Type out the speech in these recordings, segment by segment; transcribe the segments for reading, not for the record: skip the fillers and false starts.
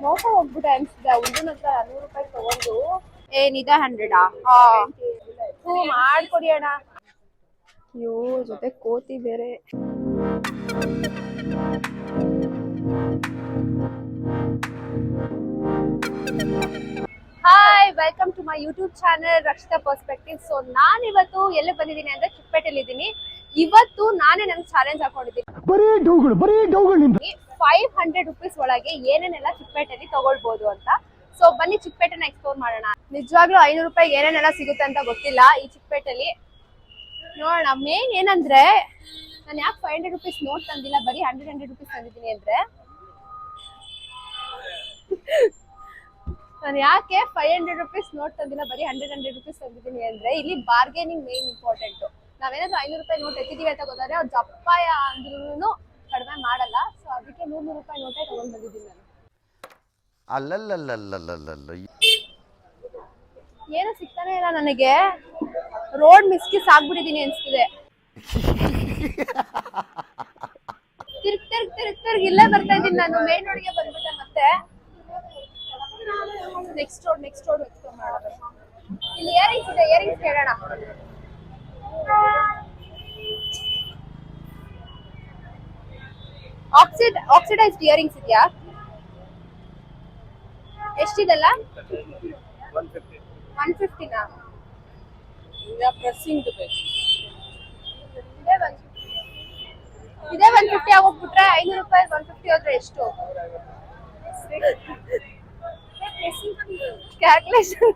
ಮೋಸ ಹೋಗ್ಬಿಟ್ಟೆ ಅನ್ಸಿದೆ. ಹುಡುಗನ ಹತ್ರ 100 ರೂಪಾಯಿ ತಗೊಂಡು ಏನಿದೆ 100 ಹೂ ಮಾಡ್ಕೊಡಿ ಅಣ್ಣ. ಅಯ್ಯೋ ಜೊತೆ ಕೋತಿ ಬೇರೆ. Hi, welcome to my YouTube channel Rakshita perspective. So ನಾನು ಇವತ್ತು ಎಲ್ಲಿ ಬಂದಿದ್ದೀನಿ ಅಂದ್ರೆ ಚಿಕ್ಕಪೇಟೆಯಲ್ಲಿ ಇದ್ದೀನಿ. ಇವತ್ತು ನಾನೇ ನಂಗೆ ಚಾಲೆಂಜ್ ಹಾಕೊಂಡಿದ್ದೀನಿ. 500 ರೂಪೀಸ್ ಒಳಗೆ ಏನೇನೆಲ್ಲ ಚಿಕ್ಕಪೇಟೆಯಲ್ಲಿ ತಗೊಳ್ಬಹುದು ಅಂತ. ಸೊ ಬನ್ನಿ ಚಿಕ್ಕಪೇಟೆನ ಎಕ್ಸ್ಪ್ಲೋರ್ ಮಾಡೋಣ. ನಿಜವಾಗ್ಲೂ 500 ರೂಪಾಯಿಗೆ ಏನೇನೆಲ್ಲ ಸಿಗುತ್ತೆ ಅಂತ ಗೊತ್ತಿಲ್ಲ ಈ ಚಿಕ್ಕಪೇಟೆಯಲ್ಲಿ. ನೋಡೋಣ. ಮೇನ್ ಏನಂದ್ರೆ ನಾನು ಯಾಕೆ 500 ರೂಪೀಸ್ ನೋಟ್ ತಂದಿಲ್ಲ, ಬರೀ 100 ರೂಪೀಸ್ ತಂದಿದ್ದೀನಿ ಅಂದ್ರೆ, ನಾನು ಯಾಕೆ 500 ರೂಪೀಸ್ ನೋಟ್ ತಂದಿಲ್ಲ ಬರೀ 100 ರೂಪೀಸ್ ತಂದಿದ್ದೀನಿ ಅಂದ್ರೆ, ಇಲ್ಲಿ ಬಾರ್ಗೇನಿಂಗ್ ಮೇನ್ ಇಂಪಾರ್ಟೆಂಟ್. ನಾವೇನಾದ್ರೂ 500 ರೂಪಾಯಿ ನೋಟ್ ಎತ್ತಿದೀವಿ ಅಂತ ಗೊತ್ತಾದ್ರೆ ಅವ್ರು ಜಪ್ಪಾಯ ಅಂದ್ರೂ ಕಡಿಮೆ ಮಾಡಲ್ಲ. ಸೊ ಅದಕ್ಕೆ 100 ರೂಪಾಯಿ ನೋಟೇ ತಗೊಂಡ್ ಬಂದಿದ್ದೀನಿ ನಾನು. ಏನು ಸಿಗ್ತಾನೆ ಇಲ್ಲ ನನಗೆ. ರೋಡ್ ಮಿಸ್ಕಿಸ್ ಆಗ್ಬಿಟ್ಟಿದೀನಿ ಅನ್ಸ್ತಿದೆ. ತಿರ್ಗ್ ಇಲ್ಲೇ ಬರ್ತಾ ಇದ್ದೀನಿ ನಾನು. ಮೇನ್ ರೋಡ್ಗೆ ಬಂದ್ಬಿಟ್ಟೆ ಮತ್ತೆ. ನೆಕ್ಸ್ಟ್ ರೋಡ್ ಎಕ್ಸ್ಪ್ಲೋರ್ ಮಾಡೋದು. ಇಲ್ಲಿ ಇಯರಿಂಗ್ಸ್ ಇದೆ, ಇಯರಿಂಗ್ಸ್ ಕೇಳೋಣ. ಆಕ್ಸಿಡೈಸ್ಡ್ ಇಯರಿಂಗ್ಸ್ ಇದೆಯಾ? ಎಷ್ಟಿದೆಲ್ಲ? 150ನಾ? ಇದೇ 150 ಆಗೋಗ್ಬಿಟ್ರೆ 500 ರೂಪಾಯಿ 150 ಹೋದ್ರೆ ಎಷ್ಟು? ಕ್ಯಾಲ್ಕುಲೇಷನ್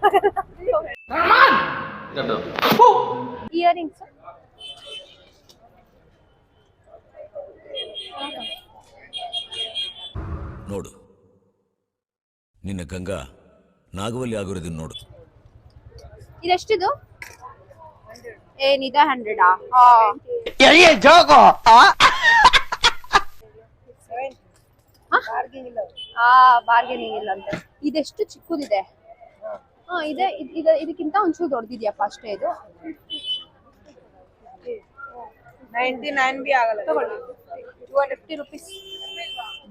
ಇಯರಿಂಗ್ಸ್ ನೋಡು, ನಿನ್ನ ಗಂಗಾ ನಾಗವಲ್ಲಿ ಆಗಿರೋದನ್ನ ನೋಡು. ಇದೆಷ್ಟಿದು? ಏನಿದೆ 100 ಬಾರ್ಗೇನಿಂಗ್ ಇಲ್ಲ ಅಂತ. ಇದೆಷ್ಟು ಚಿಕ್ಕದಿದೆ? ಇದೆ. ಇದಕ್ಕಿಂತ ಒಂಚೂರು ದೊಡ್ಡದಿದೆಯಪ್ಪ, ಅಷ್ಟೇ. ಇದು 99 भी ಆಗಲ್ಲ. ತಗೊಳ್ಳಿ. 250 ರೂಪೀಸ್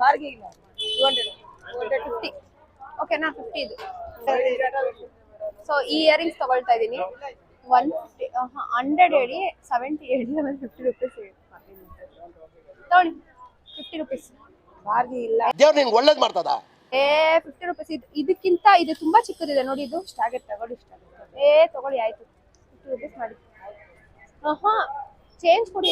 ಬಾರ್ಗೇನಿಂಗ್ 250. ಓಕೆನಾ? 50 ಇದು. ಸೊ ಈ ಇಯರಿಂಗ್ಸ್ ತಗೊಳ್ತಾ ಇದ್ದೀನಿ. 100 ಹೇಳಿ, 70 ಹೇಳಿ, 50 ರೂಪೀಸ್ ಹೇಳಿ ತಗೊಳ್ಳಿ. 50 ರೂಪೀಸ್. ಬಾರ್ಗಿ ಇಲ್ಲ. ದೇವ್ರು ನಿಂಗೆ ಒಳ್ಳೇದು ಮಾಡ್ತದ. 50 ರೂಪೀಸ್. ಇದಕ್ಕಿಂತ ಇದು ತುಂಬಾ ಚಿಕ್ಕದಿದೆ ನೋಡಿ. ಇದು ಇಷ್ಟ ಆಗುತ್ತೆ, ತಗೊಳ್ಳಿ. ಇಷ್ಟ ಆಗುತ್ತೆ. ತಗೊಳ್ಳಿ, ಆಯ್ತು. 50 ರೂಪೀಸ್ ಮಾಡಿ. ಚೇಂಜ್ ಕೊಡಿ.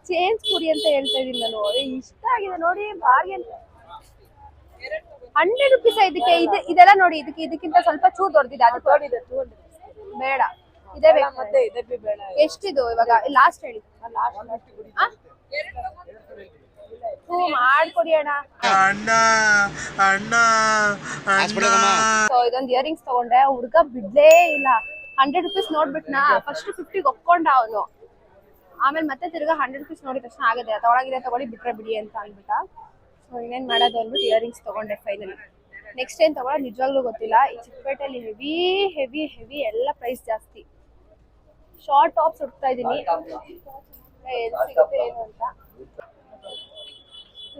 ಚೇಂಜ್ ಕೊಡಿ ಅಂತ ಹೇಳ್ತಾ ಇದೀನಿ ನಾನು. ಇಷ್ಟ ಆಗಿದೆ ನೋಡಿ. ಬಾರ್ಗೇನ್ 100 ರೂಪೀಸ್ ಇದಕ್ಕೆ. ಇದೆಲ್ಲ ನೋಡಿ, ಇದಕ್ಕಿಂತ ಸ್ವಲ್ಪ ಚೂರು ದೊಡ್ಡದಿದೆ. ಅದು ತೋಡಿದೆ. ಬೇಡ, ಇದೇ ಬೇಕು. ಮತ್ತೆ ಇದೆ ಬೇಡ. ಎಷ್ಟಿದು ಇವಾಗ? ಲಾಸ್ಟ್ ಹೇಳಿ. ಮಾಡ್ಕೊಡಿ ಅಣ್ಣ. ಸೊ ಇದೊಂದು ಇಯರಿಂಗ್ಸ್ ತಗೊಂಡೆ. ಹುಡ್ಗ ಬಿಡ್ಲೇ ಇಲ್ಲ. 100 ರೂಪೀಸ್ ನೋಡ್ಬಿಟ್ನಾ, ಫಸ್ಟ್ 50 ಒಪ್ಕೊಂಡ ಅವನು. ಆಮೇಲೆ ಮತ್ತೆ ತಿರ್ಗಾ 100 ರೂಪೀಸ್ ನೋಡಿದ ತಕ್ಷಣ ಆಗದೆ ತಗೊಳಗಿದೆ ತಗೊಳ್ಳಿ, ಬಿಟ್ರೆ ಬಿಡಿ ಅಂತ ಅಂದ್ಬಿಟ್ಟ. ಸೊ ಇನ್ನೇನ್ ಮಾಡೋದು ಅಂದ್ಬಿಟ್ಟು ಇಯರಿಂಗ್ಸ್ ತಗೊಂಡೆ ಫೈನಲಿ. ನೆಕ್ಸ್ಟ್ ಏನ್ ತಗೊಳ್ಳೋದು ನಿಜವಾಗ್ಲೂ ಗೊತ್ತಿಲ್ಲ. ಈ ಚಿಕ್ಕಪೇಟೆಯಲ್ಲಿ ಹೆವಿ ಎಲ್ಲ ಪ್ರೈಸ್ ಜಾಸ್ತಿ. ಶಾರ್ಟ್ ಟಾಪ್ಸ್ ಹುಡ್ತಾ ಇದೀನಿ, ಎಲ್ಲಿ ಸಿಗುತ್ತೆ ಏನು ಅಂತ.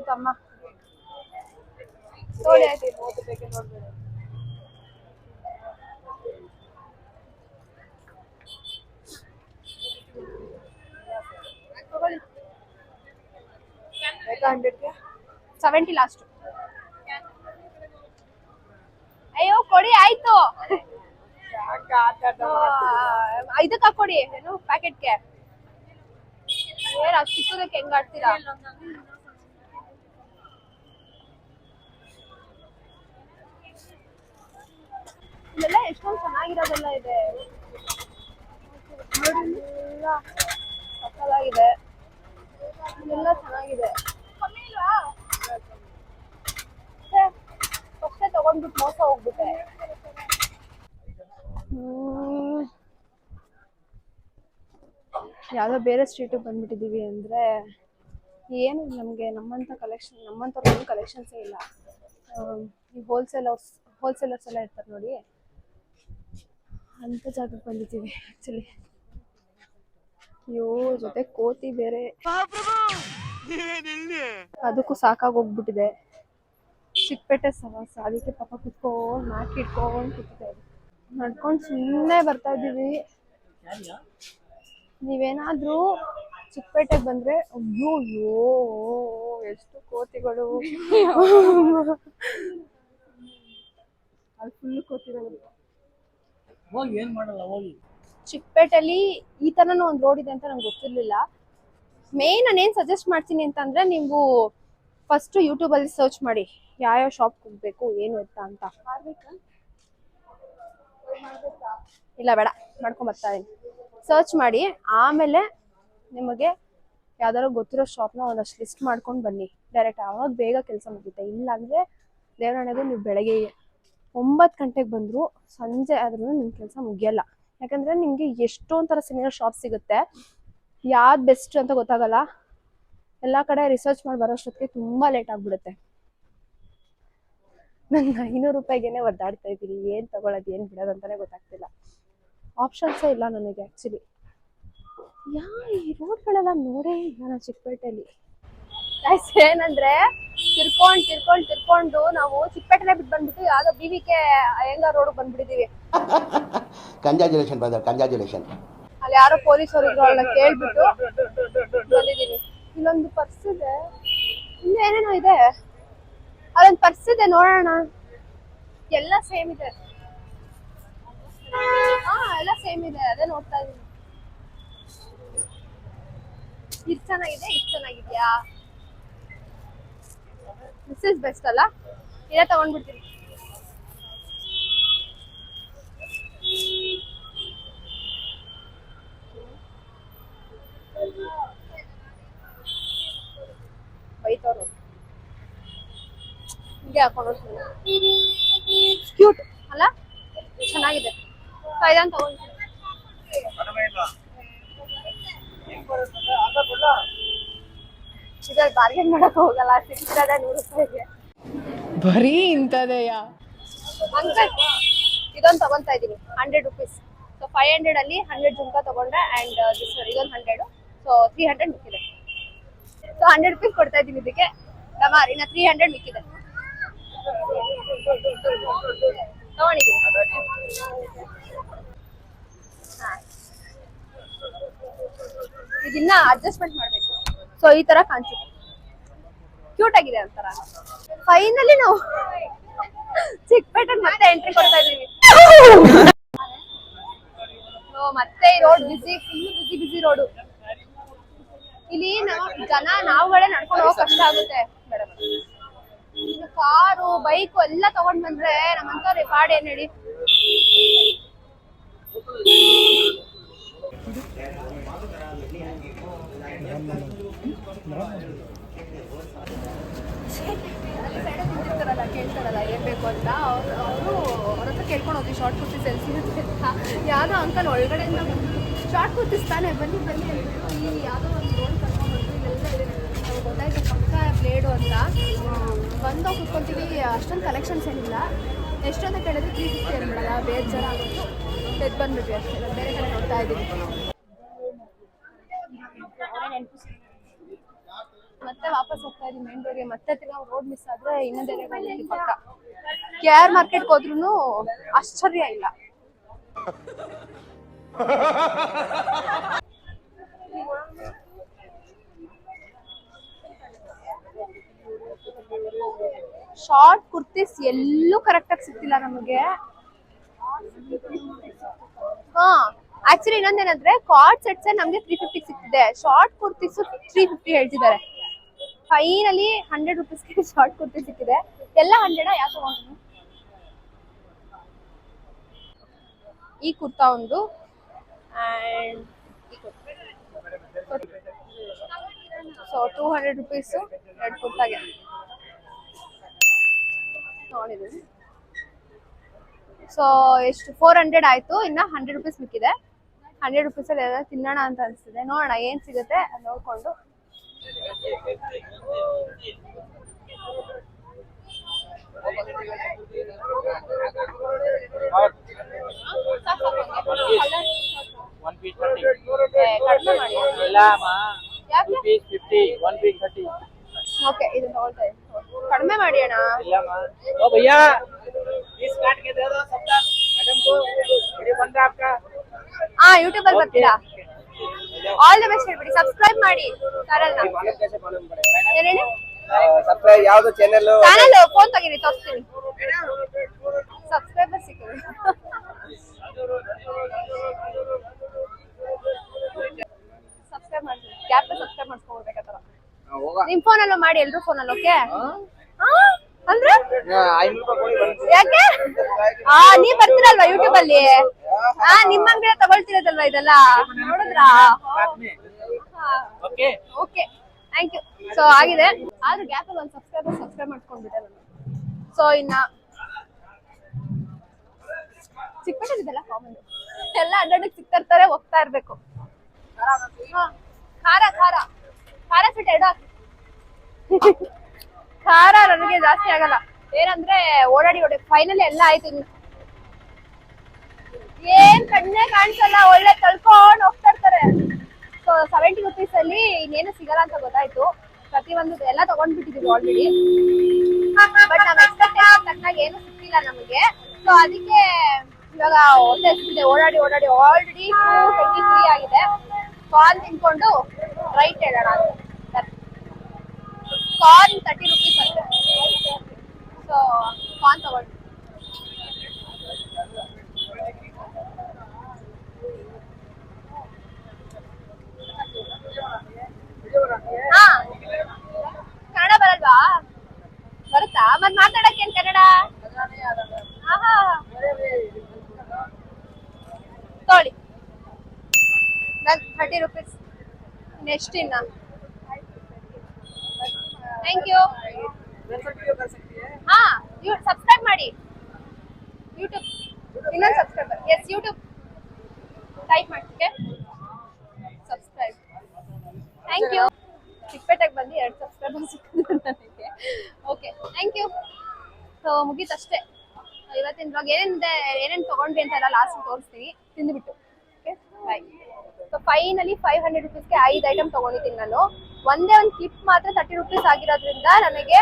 ತಮ್ಮ ನೋಡಿ, 30 ರೂಪಾಯಿಗೆ ನೋಡ್ಬೇಡ. ತಗೊಳ್ಳಿ. 70 ಲಾಸ್ಟ್. ಅಯ್ಯೋ ಕೊಡಿ, ಆಯ್ತು. ಇದಕ್ಕೆ ಹಾಕೊಡಿ, ಏನು ಪ್ಯಾಕೆಟ್ಗೆ. ಏನ್ ಅಷ್ಟು ಚಿಕ್ಕದಕ್ಕೆ ಹೆಂಗ್ ಆಡ್ತೀರಾ? ಇಲ್ಲೆಲ್ಲ ಎಷ್ಟೊಂದು ಚೆನ್ನಾಗಿರೋದೆಲ್ಲ ಇದೆ. ಸಕ್ಕತ್ತಾಗಿದೆ. ಇದೆಲ್ಲ ಚೆನ್ನಾಗಿದೆ. ಫಸ್ಟೇ ತಗೊಂಡ್ಬಿಟ್ಟು ಮೋಸ ಹೋಗ್ಬಿಟ್ಟೆ. ಯಾವ್ದೋ ಬೇರೆ ಸ್ಟ್ರೀಟಿಗೆ ಬಂದ್ಬಿಟ್ಟಿದೀವಿ ಅಂದ್ರೆ ಏನು ನಮಗೆ ನಮ್ಮಂಥವ್ರ ಕಲೆಕ್ಷನ್ಸೇ ಇಲ್ಲ. ಈ ಹೋಲ್ಸೇಲರ್ಸ್ ಎಲ್ಲ ಇರ್ತಾರೆ ನೋಡಿ, ಅಂತ ಜಾಗಕ್ಕೆ ಬಂದಿದ್ದೀವಿ ಆಕ್ಚುಲಿ. ಅಯ್ಯೋ ಜೊತೆ ಕೋತಿ ಬೇರೆ. ಅದಕ್ಕೂ ಸಾಕಾಗಿ ಹೋಗ್ಬಿಟ್ಟಿದೆ. ಚಿಕ್ಕಪೇಟೆ ಸವಾಸ, ಅದಕ್ಕೆ ಪಾಪ ಕುತ್ಕೊಂಡು ಮ್ಯಾಕ್ ಇಟ್ಕೊಂಡು ಕೂತಿದೆ. ನಡ್ಕೊಂಡು ಸುಮ್ಮನೆ ಬರ್ತಾ ಇದ್ದೀವಿ. ನೀವೇನಾದ್ರೂ ಚಿಕ್ಕಪೇಟೆಗೆ ಬಂದ್ರೆ ಅಯ್ಯೋ ಅಯ್ಯೋ ಎಷ್ಟು ಕೋತಿಗಳು, ಅಲ್ಲಿ ಫುಲ್ ಕೋತಿಗಳು. ಚಿಕ್ಕಪೇಟೆಲಿ ಈ ತರನು ಒಂದು ರೋಡ್ ಇದೆ ಅಂತ ನಂಗೆ ಗೊತ್ತಿರ್ಲಿಲ್ಲ. ಮೇನ್ ನಾನೇನ್ ಸಜೆಸ್ಟ್ ಮಾಡ್ತೀನಿ ಅಂತಂದ್ರೆ, ನೀವು ಫಸ್ಟ್ ಯೂಟ್ಯೂಬ್ ಅಲ್ಲಿ ಸರ್ಚ್ ಮಾಡಿ ಯಾವ ಶಾಪ್ ಹೋಗ್ಬೇಕು ಏನು ಎತ್ತ ಅಂತ. ಇಲ್ಲ ಬೇಡ, ಮಾಡ್ಕೊಂಡ್ ಬರ್ತಾ ಇದೀನಿ. ಸರ್ಚ್ ಮಾಡಿ ಆಮೇಲೆ ನಿಮಗೆ ಯಾವ್ದಾದ್ರು ಗೊತ್ತಿರೋ ಶಾಪ್ನ ಒಂದಷ್ಟು ಲಿಸ್ಟ್ ಮಾಡ್ಕೊಂಡು ಬನ್ನಿ ಡೈರೆಕ್ಟ್. ಆವಾಗ ಬೇಗ ಕೆಲಸ ಮುಗಿಯುತ್ತೆ. ಇಲ್ಲ ಅಂದ್ರೆ ದೇವರಾಣೆಗೂ ನೀವು ಬೆಳಗ್ಗೆ 9 ಗಂಟೆಗೆ ಬಂದ್ರು ಸಂಜೆ ಆದ್ರೂ ನಿಮ್ ಕೆಲಸ ಮುಗಿಯಲ್ಲ. ಯಾಕಂದ್ರೆ ನಿಮ್ಗೆ ಎಷ್ಟೊಂದ್ ತರ ಸಿಮಿಲರ್ ಶಾಪ್ ಸಿಗುತ್ತೆ, ಯಾವ್ದು ಬೆಸ್ಟ್ ಅಂತ ಗೊತ್ತಾಗಲ್ಲ. ಎಲ್ಲಾ ಕಡೆ ರಿಸರ್ಚ್ ಮಾಡಿ ಬರೋಷ್ಟೊತ್ತಿಗೆ ತುಂಬಾ ಲೇಟ್ ಆಗ್ಬಿಡುತ್ತೆ. ನಾನು 500 ರೂಪಾಯಿಗೆನೆ ಒದ್ದಾಡ್ತಾ ಇದ್ದೀನಿ. ಏನ್ ತಗೊಳ್ಳೋದು ಏನ್ ಬಿಡೋದು ಅಂತಾನೆ ಗೊತ್ತಾಗ್ತಿಲ್ಲ. ಆಪ್ಷನ್ಸೇ ಇಲ್ಲ ನನಗೆ ಆಕ್ಚುಲಿ. ಈ ರೋಡ್ಗಳೆಲ್ಲ ನೋಡೇ ಇಲ್ಲ ನಾನು ಚಿಕ್ಕಪೇಟೆಯಲ್ಲಿ. ಏನಂದ್ರೆ ತಿರ್ಕೊಂಡು ನಾವು ಚಿಕ್ಕಪೇಟೆನೆ ಬಿಟ್ಟು ಬಂದ್ಬಿಟ್ಟು ಯಾವ್ದೋ BVK ಅಯ್ಯಂಗಾರ್ ರೋಡ್ ಬಂದ್ಬಿಟ್ಟಿದೀವಿ. Congratulation brother, congratulation. ಅಲ್ಲಿ ಯಾರೋ ಪೊಲೀಸರು ಇದ್ರು, ಅವ್ರನ್ನ ಕೇಳ್ಬಿಟ್ಟು ಬಂದಿದೀನಿ. ಇಲ್ಲೊಂದು ಪರ್ಸ್ ಇದೆ, ಇನ್ನು ಏನೇನೋ ಇದೆ. ಅದೊಂದು ಪರ್ಸ್ ಇದೆ, ನೋಡೋಣ. ಎಲ್ಲ ಸೇಮ್ ಇದೆ. ಎಲ್ಲ ಸೇಮ್ ಇದೆ, ಅದೇ ನೋಡ್ತಾ ಇದೀನಿ. ಇದು ಚೆನ್ನಾಗಿದೆ, ಇದು ಚೆನ್ನಾಗಿದ್ಯಾ? ದಿಸ್ ಇಸ್ ಬೆಸ್ಟ್ ಅಲ್ಲ? ಇದೇ ತಗೊಂಡ್ಬಿಡ್ತೀನಿ. ಬೈತವ್ರು ಹಿಂಗೆ ಹಾಕೊಂಡು ಕ್ಯೂಟ್ ಅಲ್ಲ? ಚೆನ್ನಾಗಿದೆ. ಇದನ್ನು ತಗೊಂಡ್ಬಿಡ್ತೀನಿ. ಇದ್ರಲ್ಲಿ ಬಾರ್ಗೇನ್ ಮಾಡಕ್ ಹೋಗಲ್ಲ, ಸಿಕ್ಕಿರೋದೇ 100 ರೂಪಾಯಿಗೆ. ಬರೀ ಇಂಥದೆಯ ಅಂಕಲ್ ಇದೊಂದು ತಗೊಂತಾ ಇದೀನಿ 100 ರೂಪೀಸ್. ಸೊ 500 ಅಲ್ಲಿ 100 ಜುಮ್ಕಾ ತಗೊಂಡೆ ಅಂಡ್ ಇದೊಂದು 100, ಸೊ 300 ಮಿಕ್ಕಿದೆ. ಸೊ 100 ರೂಪೀಸ್ ಕೊಡ್ತಾ ಇದೀನಿ ಇದಕ್ಕೆ. ಡಮಾರ್ ಇನ್ನ 300 ಮಿಕ್ಕಿದೆ. ತಗೊಂಡಿದ್ದೀನಿ. ಇದನ್ನ ಅಡ್ಜಸ್ಟ್ಮೆಂಟ್ ಮಾಡ್ಬೇಕು. ಸೊ ಈ ತರ ಕಾಣಿಸುತ್ತೆ, ಕ್ಯೂಟ್ ಆಗಿದೆ ಒಂಥರ. ಫೈನಲಿ ನಾವು ಚಿಕ್ಕಪೇಟೆಗೆ ಮತ್ತೆ ಎಂಟ್ರಿ ಕೊಡ್ತಾ ಇದೀವಿ. ಮತ್ತೆ ಈ ರೋಡ್ ಫುಲ್ ಬಿಸಿ ರೋಡು. ಇಲ್ಲಿ ನಾವುಗಳೇ ನಡ್ಕೊಂಡು ಹೋಗೋ ಕಷ್ಟ ಆಗುತ್ತೆ ಮೇಡಮ್. ಕಾರು ಬೈಕು ಎಲ್ಲ ತಗೊಂಡ್ ಬಂದ್ರೆ ನಮ್ಮಂತವ್ರೆ ಪಾಡ್ ಏನ್ ಹೇಳಿ. ಕೇಳ್ತಾರಲ್ಲ ಏನ್ ಬೇಕು ಅಂತ, ಅವರು ಅವ್ರ ಹತ್ರ ಕೇಳ್ಕೊಂಡು ಹೋಗಿ ಶಾರ್ಟ್ ಕುರ್ತಿ ಸೆಲ್ಸಿ ಅಂತ. ಯಾವ್ದೋ ಅಂಕಲ್ ಒಳಗಡೆಯಿಂದ ಬಂದು ಶಾರ್ಟ್ ಕುರ್ತಿಸ್ ತಾನೆ ಬನ್ನಿ ಅಂದ್ಬಿಟ್ಟು ಈ ಯಾವ್ದೋ ಒಂದು ರೋಡ್ ಕರ್ಕೊಂಡ್ಬಂದು ಇಲ್ಲೆಲ್ಲ ಇದೆ. ನಮ್ಗೆ ಗೊತ್ತಾಯ್ತು ಪಕ್ಕ ಬ್ಲೇಡು ಅಂತ. ಬಂದು ಕುತ್ಕೊಂತೀವಿ. ಅಷ್ಟೊಂದು ಕಲೆಕ್ಷನ್ಸ್ ಏನಿಲ್ಲ. ಎಷ್ಟೊಂದು ಕೇಳಿದ್ರೆ 350 ಅನ್ಬಿಡಲ್ಲ, ಬೇಜಾರ ಆಗೋದು. ಎದ್ದು ಬಂದ್ಬಿಟ್ವಿ ಅಷ್ಟೇ. ಬೇರೆ ಕಡೆ ನೋಡ್ತಾ ಇದ್ದೀವಿ. ಮತ್ತೆ ವಾಪಸ್ ಹೋಗ್ತಾ ಇದೀವಿ ಮೇನ್ ರೋಡ್ಗೆ. ಮತ್ತೆ ತಿರ್ಗಾ ರೋಡ್ ಮಿಸ್ ಆದ್ರೆ ಇನ್ನೊಂದು ಹೋಗ್ತೀವಿ ಪಕ್ಕ. KR ಮಾರ್ಕೆಟ್ಗೆ ಹೋದ್ರೂ ಆಶ್ಚರ್ಯ ಇಲ್ಲ. ಶಾರ್ಟ್ ಕುರ್ತೀಸ್ ಎಲ್ಲೂ ಕರೆಕ್ಟ್ ಆಗಿ ಸಿಗ್ತಿಲ್ಲ ನಮಗೆ. ಆಕ್ಚುಲಿ ಇನ್ನೊಂದೇನಂದ್ರೆ ಕಾರ್ಡ್ ಸೆಟ್ಸ್ ನಮ್ಗೆ 350 ಸಿಗ್ತಿದೆ. ಶಾರ್ಟ್ ಕುರ್ತೀಸ್ 350 ಹೇಳ್ತಿದ್ದಾರೆ. ಫೈನಲಿ 100 ರೂಪೀಸ್ಗೆ ಶಾರ್ಟ್ ಕುರ್ತಿ ಸಿಕ್ಕಿದೆ. ಎಲ್ಲ 100 ಯಾವ ತಗೊಂಡು. ಈ ಕುರ್ತಾ ಒಂದು ಅಂಡ್ ಈ ಕುರ್ತಾ. ಸೊ 200 ರೂಪೀಸ್ 2 ಕುರ್ತಾಗೆ ತಗೊಂಡಿದ್ದೀನಿ. ಸೊ ಎಷ್ಟು 400 ಆಯ್ತು. ಇನ್ನ 100 ರೂಪೀಸ್ ಮಿಕ್ಕಿದೆ. 100 ರೂಪೀಸಲ್ಲಿ ಎಲ್ಲ ತಿನ್ನೋಣ ಅಂತ ಅನಿಸ್ತಿದೆ. ನೋಡೋಣ ಏನ್ ಸಿಗುತ್ತೆ ನೋಡ್ಕೊಂಡು. ಕಡಿಮೆ ಮಾಡಿ. ಯಾಕೆ 50 1 ಪೀಸ್ 30 ಮಾಡಿ ಅಣ್ಣ. ओ भैया इस काट के दे दो सबका मैडम को वीडियो बन रहा है आपका ಹಾ ಯೂಟ್ಯೂಬ್ ಅಲ್ಲಿ ಬರ್ತೀರಾ? ಆಲ್ ದಿ ಬೆಸ್ಟ್ ಹೇಳ್ಬಿಡಿ. ಸಬ್ಸ್ಕ್ರೈಬ್ ಮಾಡಿ ಚಾನೆಲ್ ನ. मालूम कैसे मालूम पड़ेगा ಏನೇಳಿ सब्सक्राइब ಯಾವುದು ಚಾನೆಲ್ ಚಾನೆಲ್ ಫೋನ್ ತಗಿರಿ ತೋರಿಸ್ತೀನಿ. ಸಬ್ಸ್ಕ್ರೈಬರ್ ಸಿಕ್ಕಿದೆ. ಸಬ್ಸ್ಕ್ರೈಬ್ ಮಾಡಿ ಗ್ಯಾಪ್ ಸಬ್ಸ್ಕ್ರೈಬ್ ಮಾಡ್ಸ್ಕೊಳ್ಬೇಕಾತರ. ಹೋಗಾ ನಿಮ್ ಫೋನ್ ಅಲ್ಲೂ ಮಾಡಿ, ಎಲ್ರೂ ಫೋನ್ ಅಲ್ಲಿ. ಓಕೆ ಅಂದ್ರೆ 500 ರೂಪಾಯಿ ಕೊಡಿ ಬನ್ನಿ ಯಾಕೆ? ನೀವ್ ಬರ್ತೀರಲ್ವಾ ಯೂಟ್ಯೂಬ್ ಅಲ್ಲಿ? ನಿಮ್ಮ ಅಂಗಡಿ ತಗೊಳ್ತಿರೋದಲ್ವಾ ಇದೆಲ್ಲ ನೋಡಿದ್ರಾ? Okay okay thank you. So ಆಗಿದೆ, ಆದ್ರೆ ಗ್ಯಾಪ್ ಅಲ್ಲಿ ಒಂದು ಸಬ್ಸ್ಕ್ರೈಬ್ ಮಾಡ್ಕೊಂಡ್ಬಿಟ್ಟೆ ನಾನು. ಸೊ ಇನ್ನ ಸಿಕ್ಬಿಟ್ಟಿದೆಲ್ಲ ಕಾಮನ್, ಎಲ್ಲ ಅಡ್ಡಾಡಕ್ ಸಿಗ್ತಾ ಇರ್ತಾರೆ, ಹೋಗ್ತಾ ಇರ್ಬೇಕು. ಖಾರ ಖಾರ ಖಾರ ಸ್ವೀಟ್ ಎರಡು ಹಾಕಿ. ಖಾರ ನನಗೆ ಜಾಸ್ತಿ ಆಗಲ್ಲ, ಏನಂದ್ರೆ ಓಡಾಡಿ ಫೈನಲಿ ಎಲ್ಲ ಆಯ್ತು. ಏನ್ ಕಣ್ಣೆ ಕಾಣಿಸಲ್ಲ, ಒಳ್ಳೆ ತಳ್ಕೊಂಡ್ ಹೋಗ್ತಾ ಇರ್ತಾರೆ. ಸೊ 70 ರುಪೀಸ್ ಅಲ್ಲಿ ಇನ್ನೇನು ಸಿಗಲ್ಲ ಅಂತ ಗೊತ್ತಾಯ್ತು. ಪ್ರತಿಯೊಂದು ಎಲ್ಲ ತಗೊಂಡ್ಬಿಟ್ಟಿದೀವಿ ಆಲ್ರೆಡಿ, ಬಟ್ ನಾವ್ ಎಕ್ಸ್ಪೆಕ್ಟೇಷನ್ ತಕ್ಕನಾಗ ಏನು ಸಿಕ್ಕಿಲ್ಲ ನಮಗೆ. ಸೊ ಅದಕ್ಕೆ ಇವಾಗ ಹೊಟ್ಟೆ ಹಸ್ತಿದೆ, ಓಡಾಡಿ ಆಲ್ರೆಡಿ 223 ಆಗಿದೆ. ಕಾರ್ನ್ ತಿನ್ಕೊಂಡು ರೈಟ್ ಹೇಳೋಣ ಅಂತ. ಕಾರ್ನ್ 30 ರುಪೀಸ್ ಅಂತೆ. ಸೊ ಕಾರ್ನ್ ತಗೊಂಡು ಹಾ ಕನ್ನಡ ಬರಲ್ವಾ? ಬರುತ್ತಾ? ಮತ್ ಮಾತಾಡಕ್ ಏನ್ ಕನ್ನಡ? ತೋಳಿ 30 ರುಪೀಸ್. ನೆಕ್ಸ್ಟ್ ಇನ್ನ ಥ್ಯಾಂಕ್ ಯು. ಹಾ ಸಬ್ಸ್ಕ್ರೈಬ್ ಮಾಡಿ ಯೂಟ್ಯೂಬ್. ಇನ್ನೊಂದು ಸಬ್ಸ್ಕ್ರೈಬರ್. ಎಸ್ ಯೂಟ್ಯೂಬ್ ಟೈಪ್ ಮಾಡ್ತೀವಿ. ಸಬ್ಸ್ಕ್ರೈಬ್. Thank you. ಚಿಕ್ಕಪೇಟೆಗೆ ಬಂದು 2 ಸಬ್ಸ್ಕ್ರೈಬರ್ ಸಿಕ್ಕಿದ್ರು ನನಗೆ. Okay thank you. ಸೊ ಮುಗೀತಷ್ಟೇ ಇವತ್ತಿನ ಬ್ಲಾಗ್. ಏನೇನು ತಗೊಂಡ್ವಿ ಅಂತೆಲ್ಲ ಲಾಸ್ಟ್ ತೋರಿಸ್ತೀವಿ ತಿಂದುಬಿಟ್ಟು. Okay bye. ಸೊ ಫೈನಲಿ 500 ರುಪೀಸ್ಗೆ 5 ಐಟಮ್ ತಗೊಂಡಿದ್ದೀನಿ ನಾನು. ಒಂದೇ ಒಂದು ಕ್ಲಿಪ್ ಮಾತ್ರ 30 ರುಪೀಸ್ ಆಗಿರೋದ್ರಿಂದ ನನಗೆ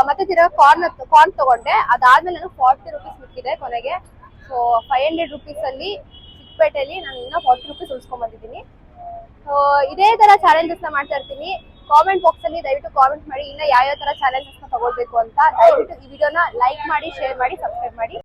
ಮತ್ತೆ ತಿರ್ಗಾ ಕಾರ್ನ್ ತಗೊಂಡೆ. ಅದಾದ್ಮೇಲೆ ನನಗೆ 40 ರುಪೀಸ್ ಮಿಕ್ಕಿದೆ ಕೊನೆಗೆ. ಸೊ 500 ರುಪೀಸ್ ಅಲ್ಲಿ ಚಿಕ್ಕಪೇಟೆಯಲ್ಲಿ ನಾನು ಇನ್ನೂ 40 ರುಪೀಸ್ ಉಳಿಸ್ಕೊಂಡ್ ಬಂದಿದ್ದೀನಿ. ಸೊ ಇದೇ ತರ ಚಾಲೆಂಜಸ್ ನ ಮಾಡ್ತಾ ಇರ್ತೀನಿ. ಕಾಮೆಂಟ್ ಬಾಕ್ಸ್ ಅಲ್ಲಿ ದಯವಿಟ್ಟು ಕಾಮೆಂಟ್ ಮಾಡಿ, ಇನ್ನ ಯಾವ ತರ ಚಾಲೆಂಜಸ್ ನ ತಗೊಳ್ಬೇಕು ಅಂತ. ದಯವಿಟ್ಟು ಈ ವಿಡಿಯೋನ ಲೈಕ್ ಮಾಡಿ, ಶೇರ್ ಮಾಡಿ, ಸಬ್ಸ್ಕ್ರೈಬ್ ಮಾಡಿ.